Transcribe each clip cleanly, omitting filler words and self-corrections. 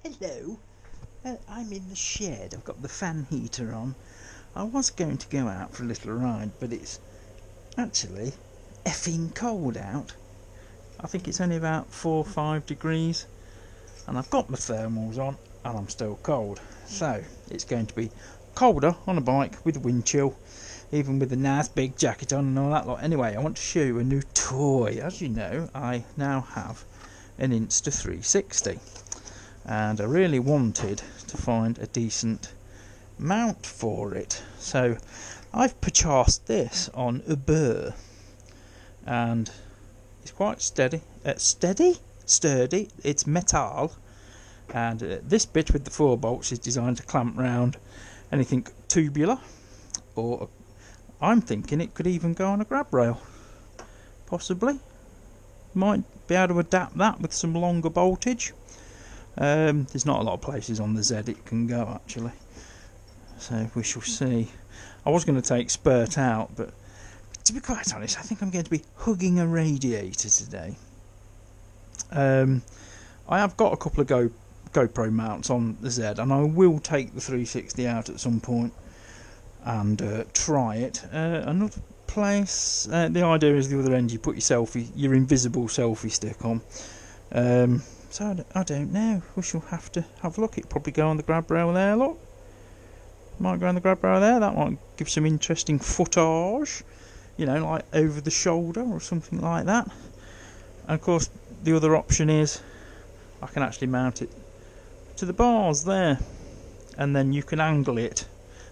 Hello, I'm in the shed. I've got the fan heater on. I was going to go out for a little ride, but it's actually effing cold out. I think it's only about 4 or 5 degrees, and I've got my thermals on, and I'm still cold. So it's going to be colder on a bike with wind chill, even with a nice big jacket on and all that lot. Anyway, I want to show you a new toy. As you know, I now have an Insta360. And I really wanted to find a decent mount for it, so I've purchased this on Uber, and it's quite sturdy. It's metal, and this bit with the 4 bolts is designed to clamp round anything tubular, or I'm thinking it could even go on a grab rail, possibly. Might be able to adapt that with some longer voltage. There's not a lot of places on the Z it can go, actually, so we shall see. I was going to take Spurt out, but to be quite honest, I think I'm going to be hugging a radiator today. I have got a couple of GoPro mounts on the Z, and I will take the 360 out at some point and try it. Another place, the idea is the other end you put your invisible selfie stick on. So I don't know. We shall have to have a look. It'll probably go on the grab rail there. Look, might go on the grab rail there. That might give some interesting footage, you know, like over the shoulder or something like that. And of course, the other option is I can actually mount it to the bars there, and then you can angle it.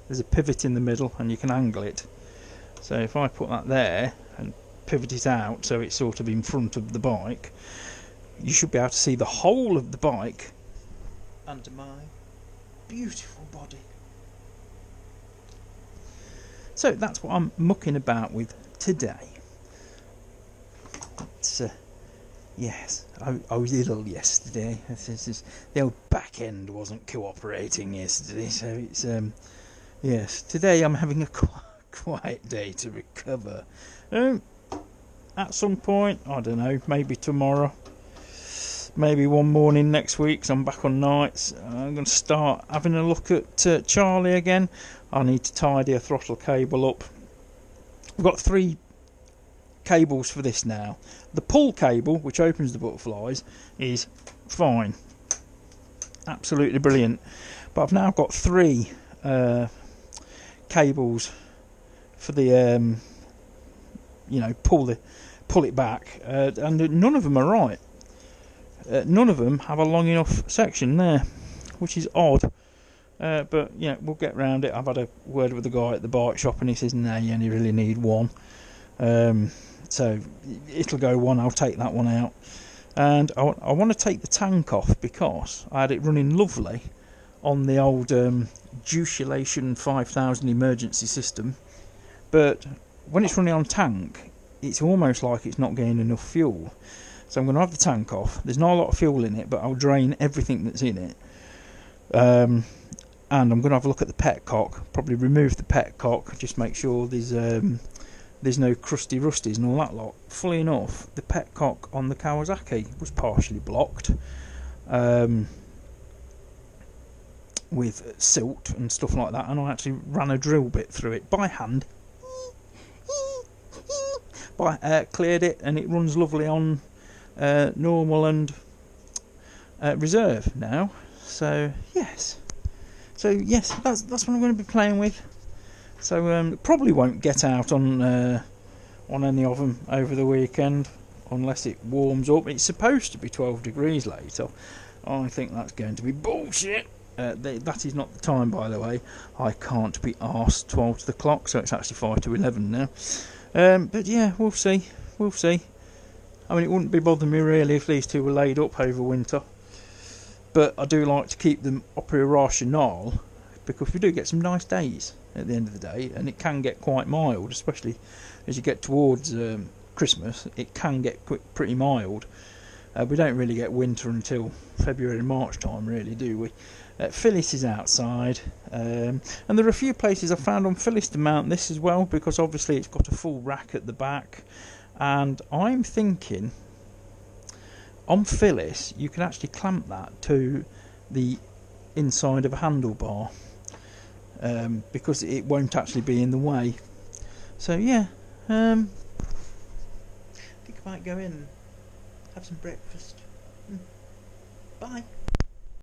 There's a pivot in the middle, and you can angle it. So if I put that there and pivot it out so it's sort of in front of the bike, you should be able to see the whole of the bike under my beautiful body. So that's what I'm mucking about with today. It's, yes, I was ill yesterday. The old back end wasn't cooperating yesterday, so it's yes. Today I'm having a quiet day to recover. At some point, I don't know, maybe tomorrow. Maybe one morning next week, so I'm back on nights. I'm going to start having a look at Charlie again. I need to tidy a throttle cable up. I've got 3 cables for this now. The pull cable, which opens the butterflies, is fine. Absolutely brilliant. But I've now got 3 cables for the, you know, pull it back. And none of them are right. None of them have a long enough section there, which is odd, but yeah, we'll get round it. I've had a word with the guy at the bike shop, and he says no, you only really need 1, so it'll go 1. I'll take that one out, and I want to take the tank off because I had it running lovely on the old Duculation 5000 emergency system, but when it's running on tank, it's almost like it's not getting enough fuel. So I'm going to have the tank off. There's not a lot of fuel in it, but I'll drain everything that's in it. And I'm going to have a look at the petcock. Probably remove the petcock, just make sure there's no crusty rusties and all that lot. Fully enough, the petcock on the Kawasaki was partially blocked with silt and stuff like that, and I actually ran a drill bit through it by hand. Cleared it, and it runs lovely on normal and reserve now. So yes, that's what I'm going to be playing with. So probably won't get out on any of them over the weekend unless it warms up. It's supposed to be 12 degrees later. I think that's going to be bullshit. That is not the time, by the way. I can't be arsed 12 to the clock, so it's actually 5 to 11 now. But yeah, we'll see. I mean, it wouldn't be bothering me really if these 2 were laid up over winter. But I do like to keep them operational, because we do get some nice days at the end of the day, and it can get quite mild, especially as you get towards Christmas. It can get pretty mild. We don't really get winter until February and March time, really, do we? Phyllis is outside, and there are a few places I found on Phyllis to mount this as well, because obviously it's got a full rack at the back, and I'm thinking on Phyllis you can actually clamp that to the inside of a handlebar, because it won't actually be in the way. So yeah, I think I might go in and have some breakfast. Bye.